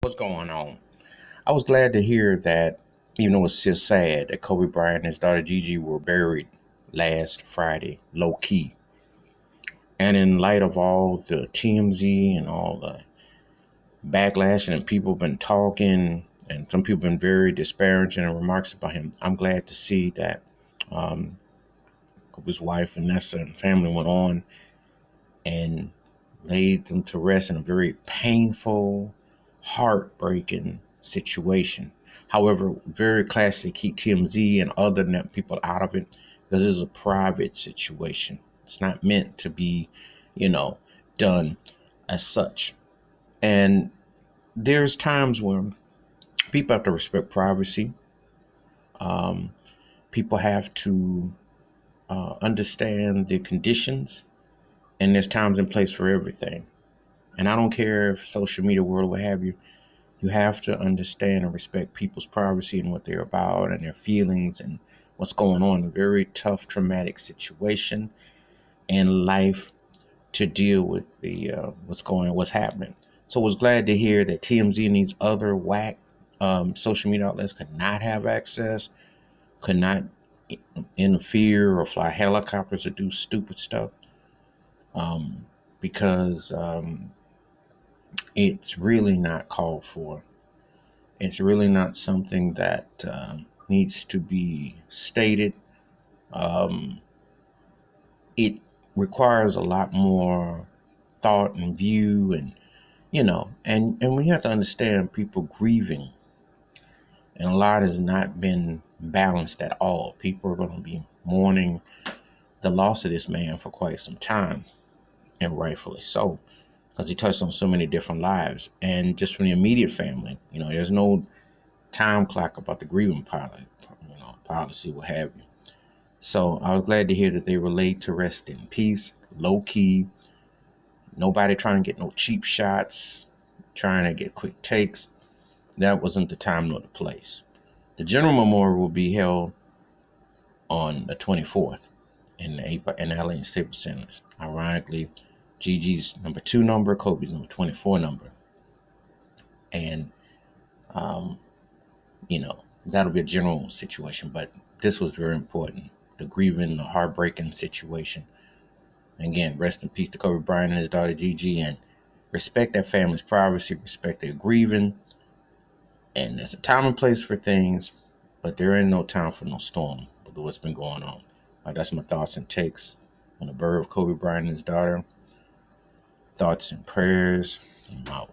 What's going on? I was glad to hear that, even though it's still sad, that Kobe Bryant and his daughter Gigi were buried last Friday, low key. And in light of all the TMZ and all the backlash and people been talking, and some people been very disparaging and remarks about him, I'm glad to see that um, Kobe's wife Vanessa and family went on and laid them to rest in a very painful, heartbreaking situation. However, very classy to keep TMZ and other net people out of it because it's a private situation. It's not meant to be, you know, done as such. And there's times when people have to respect privacy. Um, People have to understand the conditions, and there's times and place for everything. And I don't care if social media world, what have you, you have to understand and respect people's privacy and what they're about and their feelings and what's going on. A very tough, traumatic situation in life to deal with the what's happening. So I was glad to hear that TMZ and these other whack social media outlets could not have access, could not interfere or fly helicopters or do stupid stuff um, because it's really not called for. It's really not something that needs to be stated. Um, it requires a lot more thought and view, and and we have to understand people grieving, and a lot has not been balanced at all. People are going to be mourning the loss of this man for quite some time, and rightfully so, because he touched on so many different lives, and just from the immediate family. There's no time clock about the grieving policy, what have you. So I was glad to hear that they were laid to rest in peace, low key. Nobody trying to get no cheap shots, trying to get quick takes. That wasn't the time nor the place. The general memorial will be held on the 24th in the LA Staples Center. Ironically, Gigi's number 2 number, Kobe's number 24 number, and um, that'll be a general situation, but this was very important. The grieving, the heartbreaking situation. Again, rest in peace to Kobe Bryant and his daughter Gigi, and respect that family's privacy, respect their grieving. And there's a time and place for things, but there ain't no time for no storm with what's been going on. That's my thoughts and takes on the birth of Kobe Bryant and his daughter. Thoughts and prayers. I'm out.